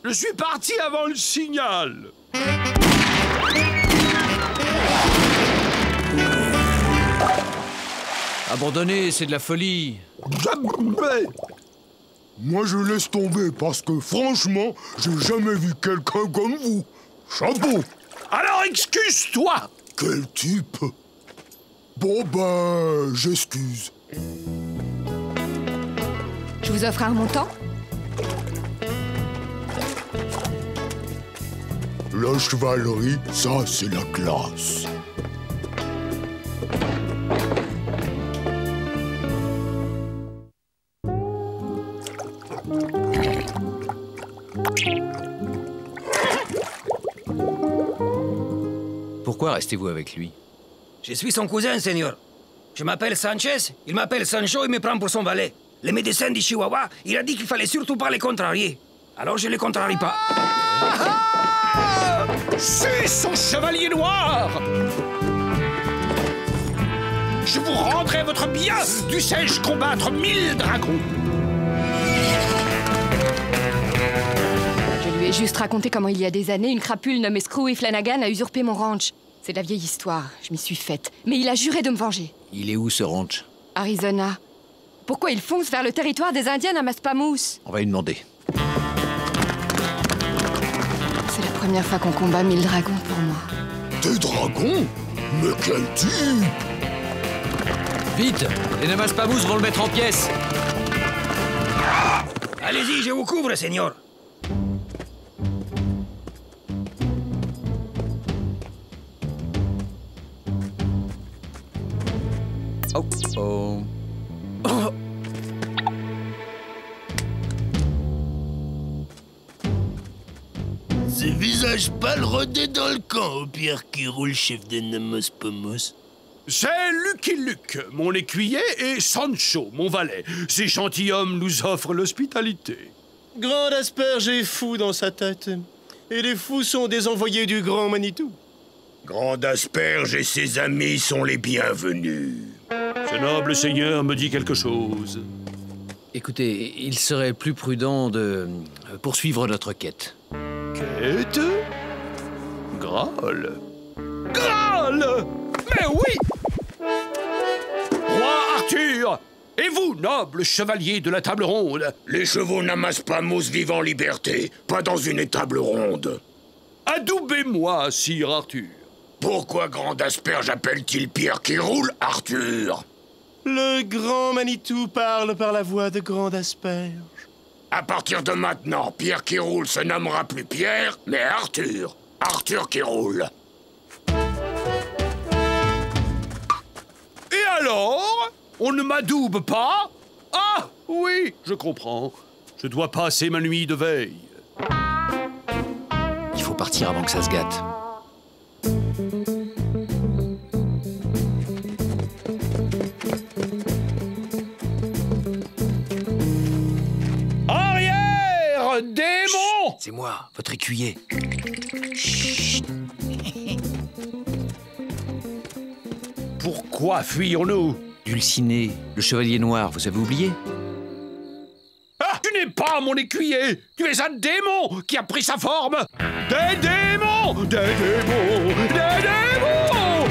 Je suis parti avant le signal. Abandonner, c'est de la folie. Jamais. Moi, je laisse tomber parce que, franchement, j'ai jamais vu quelqu'un comme vous. Chapeau. Alors excuse-toi. Quel type? Bon, ben, j'excuse. Je vous offre un montant? La chevalerie, ça, c'est la classe. Pourquoi restez-vous avec lui? Je suis son cousin, seigneur. Je m'appelle Sanchez, il m'appelle Sancho et me prend pour son valet. Le médecin du Chihuahua, il a dit qu'il fallait surtout pas les contrarier. Alors je les contrarie pas. C'est son chevalier noir. Je vous rendrai votre bien. Dussé-je combattre 1000 dragons? Je lui ai juste raconté comment il y a des années, une crapule nommée Screwy Flanagan a usurpé mon ranch. C'est de la vieille histoire, je m'y suis faite. Mais il a juré de me venger. Il est où, ce ranch? Arizona. Pourquoi il fonce vers le territoire des Indiens à Maspamous? On va lui demander. C'est la première fois qu'on combat 1000 dragons pour moi. Des dragons? Mais quel type! Vite! Les Namaspamous vont le mettre en pièces! Allez-y, je vous couvre, seigneur. Oh, oh. Oh. Ce visage pâle rôdait dans le camp, au Pierre qui roule, chef des Namaspamous. C'est Lucky Luke, mon écuyer, et Sancho, mon valet. Ces gentilshommes nous offrent l'hospitalité. Grand Asperge est fou dans sa tête. Et les fous sont des envoyés du Grand Manitou. Grand Asperge et ses amis sont les bienvenus. Ce noble seigneur me dit quelque chose. Écoutez, il serait plus prudent de poursuivre notre quête. Quête? Graal? Graal! Mais oui! Roi Arthur! Et vous, noble chevalier de la table ronde? Les chevaux Namaspamous vivent en liberté, pas dans une étable ronde. Adoubez-moi, sire Arthur. Pourquoi Grand Asperge appelle-t-il Pierre qui roule, Arthur? Le Grand Manitou parle par la voix de Grand Asperge. À partir de maintenant, Pierre qui roule se nommera plus Pierre, mais Arthur. Arthur qui roule. Et alors? On ne m'adoube pas? Ah, oui, je comprends. Je dois passer ma nuit de veille. Il faut partir avant que ça se gâte. Arrière, démon! C'est moi, votre écuyer. Chut. Pourquoi fuyons-nous? Dulciné, le chevalier noir, vous avez oublié? Ah, tu n'es pas mon écuyer! Tu es un démon qui a pris sa forme! Des démons! Des démons! Des démons!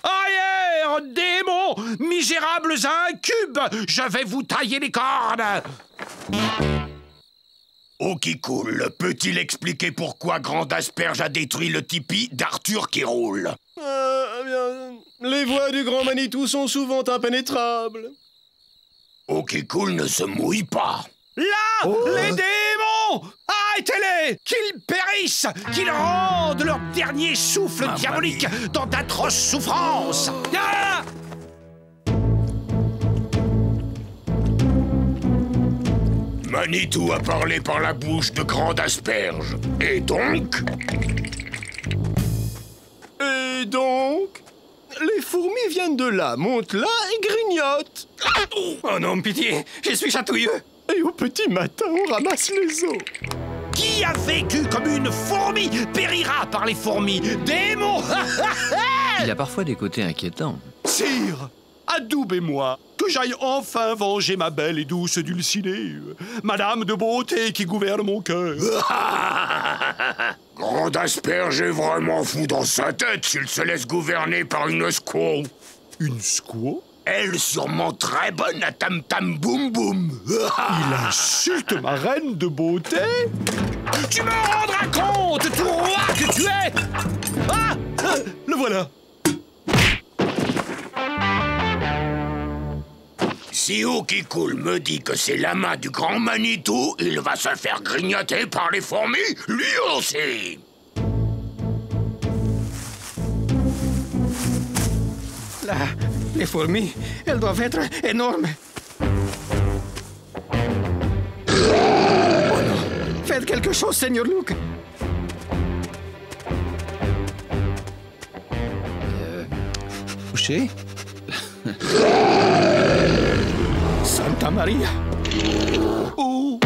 Arrière, démons! Misérables incubes! Je vais vous tailler les cornes! Oh qui coule, peut-il expliquer pourquoi Grand Asperge a détruit le tipi d'Arthur qui roule? Les voies du Grand Manitou sont souvent impénétrables. Oh qui coule ne se mouille pas. Là, les démons! Arrêtez-les! Qu'ils périssent! Qu'ils rendent leur dernier souffle diabolique dans d'atroces souffrances! Ah! Manitou a parlé par la bouche de Grand Asperge. Et donc? Les fourmis viennent de là, montent là et grignotent. Oh non, pitié, je suis chatouilleux. Et au petit matin, on ramasse les os. Qui a vécu comme une fourmi périra par les fourmis. Démons! Il a parfois des côtés inquiétants. Sire, adoubez-moi, que j'aille enfin venger ma belle et douce Dulcinée, Madame de beauté qui gouverne mon cœur. Grand Asperge est vraiment fou dans sa tête s'il se laisse gouverner par une squaw. Une squaw? Elle sûrement très bonne à tam-tam boum boum. Il insulte ma reine de beauté? Tu me rendras compte, tout roi que tu es! Ah! Le voilà! Si Oh qui coule me dit que c'est l'amas du Grand Manitou, il va se faire grignoter par les fourmis, lui aussi. Là, les fourmis, elles doivent être énormes. Oh non, faites quelque chose, Seigneur Luke. Couché? Santa Maria. Oh.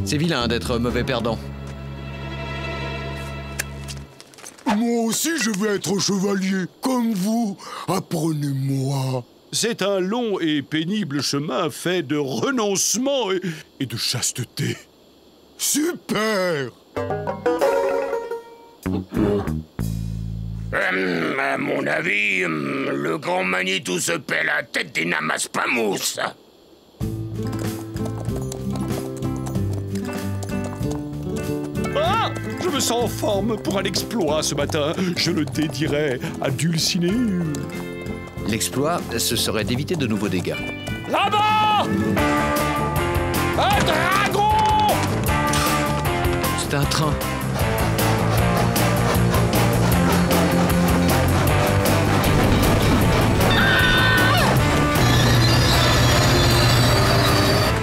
C'est vilain d'être mauvais perdant. Moi aussi, je veux être chevalier, comme vous. Apprenez-moi. C'est un long et pénible chemin fait de renoncement et de chasteté. Super! À mon avis, le Grand Manitou se paie la tête et n'amasse pas mousse. Ah! Je me sens en forme pour un exploit ce matin. Je le dédierai à Dulcinée. L'exploit, ce serait d'éviter de nouveaux dégâts. Là-bas! Un dragon! C'est un train.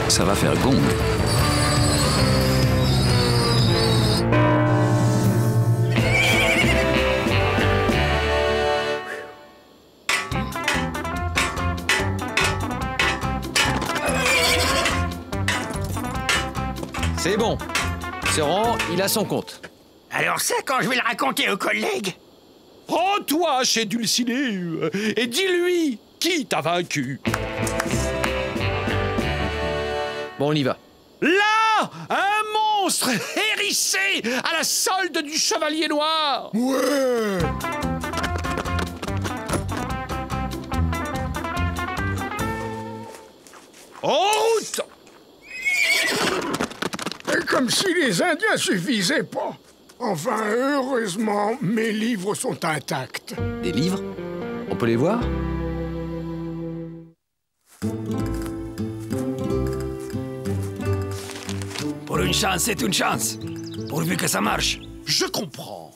Ça va faire gong. C'est bon. Seran, il a son compte. Alors ça, quand je vais le raconter aux collègues? Rends-toi chez Dulcinée et dis-lui qui t'a vaincu. Bon, on y va. Là, un monstre hérissé à la solde du Chevalier Noir. Ouais! En route! Comme si les Indiens suffisaient pas. Enfin, heureusement, mes livres sont intacts. Des livres? On peut les voir? Pour une chance, c'est une chance. Pourvu que ça marche. Je comprends.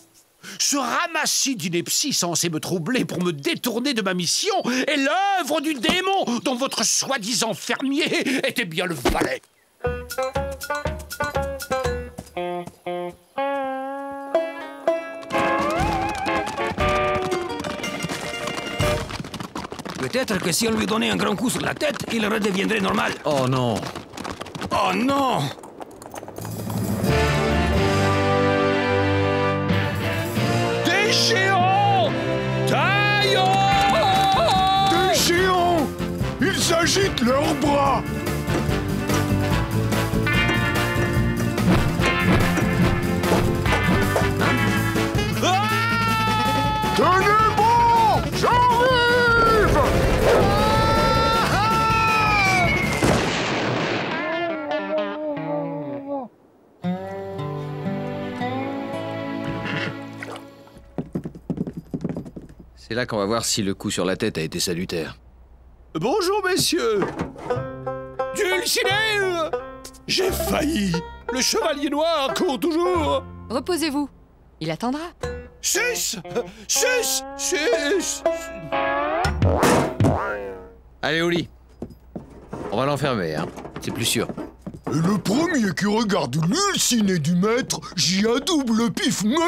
Ce ramassis d'inepties censé me troubler pour me détourner de ma mission est l'œuvre du démon dont votre soi-disant fermier était bien le valet. Peut-être que si on lui donnait un grand coup sur la tête, il redeviendrait normal. Oh non! Oh non! Des géants! Taillons! Des géants! Ils agitent leurs bras! Tenez bon! J'arrive! C'est là qu'on va voir si le coup sur la tête a été salutaire. Bonjour, messieurs. Dulcinea! J'ai failli. Le chevalier noir court toujours. Reposez-vous. Il attendra. Sus! Allez, au lit. On va l'enfermer, hein. C'est plus sûr. Et le premier qui regarde le ciné du maître, j'y adoube le pif menu.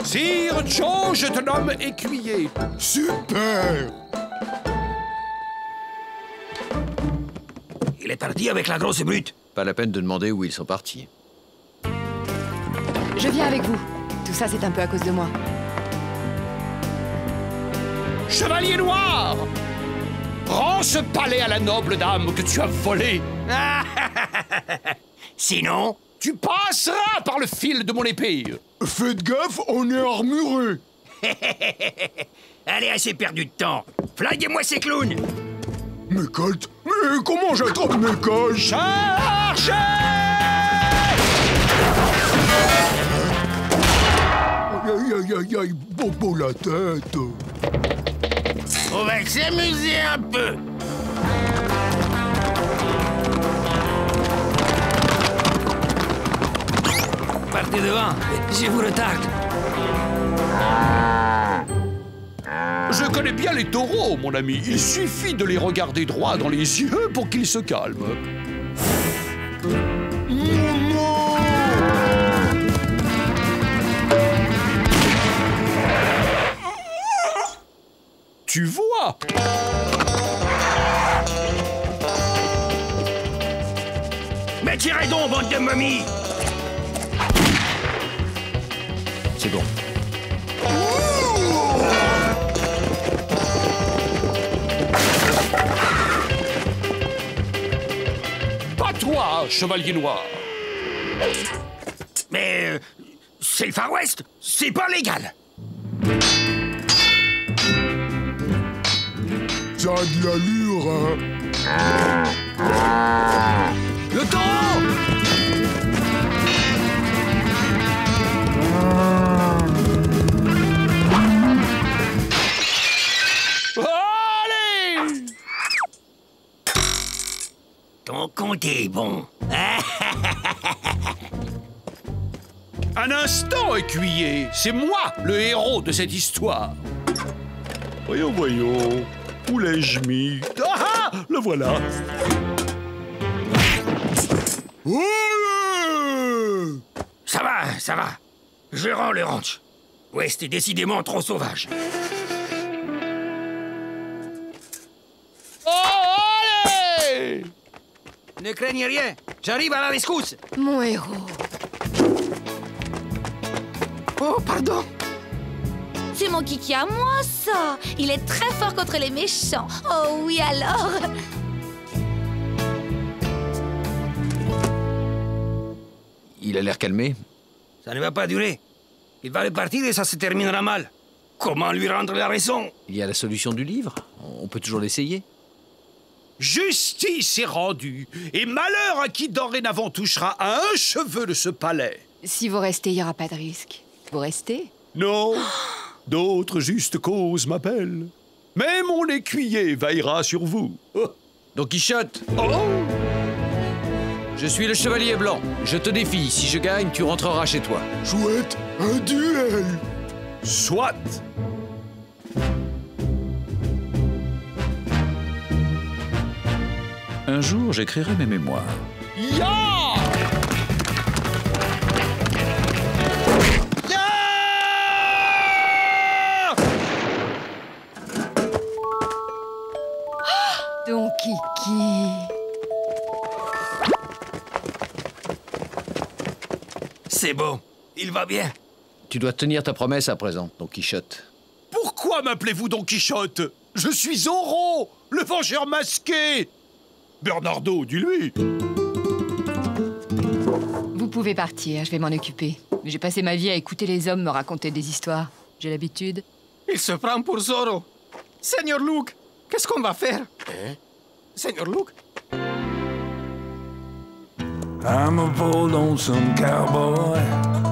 Sire Joe, je te nomme écuyer. Super! Il est parti avec la grosse brute. Pas la peine de demander où ils sont partis. Je viens avec vous. Tout ça, c'est un peu à cause de moi. Chevalier noir! Rends ce palais à la noble dame que tu as volé. Sinon, tu passeras par le fil de mon épée. Faites gaffe, on est armuré. Allez, assez perdu de temps. Flaguez-moi ces clowns. Mes colts? Mais comment j'attrape mes colts? Chargez! Aïe, bobo la tête. On va s'amuser un peu. Partez devant, je vous retarde. Je connais bien les taureaux, mon ami. Il suffit de les regarder droit dans les yeux pour qu'ils se calment. Tu vois? Mais tirez donc, bande de momies! C'est bon. Pas toi, chevalier noir. Mais c'est le Far West, c'est pas légal. Ça a de l'allure, hein. Le temps! Allez! Ton compte est bon. Un instant, écuyer. C'est moi, le héros de cette histoire. Voyons. Où l'ai-je mis? Ah! Le voilà. Ça va. Je rends le ranch. West est décidément trop sauvage. Allez! Ne craignez rien, j'arrive à la rescousse. Mon héros. Oh, pardon. C'est mon kiki à moi, ça. Il est très fort contre les méchants. Oh oui, alors. Il a l'air calmé. Ça ne va pas durer. Il va repartir et ça se terminera mal. Comment lui rendre la raison? Il y a la solution du livre. On peut toujours l'essayer. Justice est rendue, et malheur à qui dorénavant touchera à un cheveu de ce palais. Si vous restez, il n'y aura pas de risque. Vous restez? Non, d'autres justes causes m'appellent. Mais mon écuyer veillera sur vous. Oh. Don Quichotte. Oh! Je suis le chevalier blanc. Je te défie. Si je gagne, tu rentreras chez toi. Chouette, un duel. Soit. Un jour, j'écrirai mes mémoires. Ya! Don Kiki. C'est bon, il va bien. Tu dois tenir ta promesse à présent, Don Quichotte. Pourquoi m'appelez-vous Don Quichotte? Je suis Zorro, le vengeur masqué. Bernardo, dis-lui. Vous pouvez partir, je vais m'en occuper. Mais j'ai passé ma vie à écouter les hommes me raconter des histoires. J'ai l'habitude. Il se prend pour Zorro. Seigneur Luke, qu'est-ce qu'on va faire? Seigneur Luke? I'm a bold lonesome cowboy.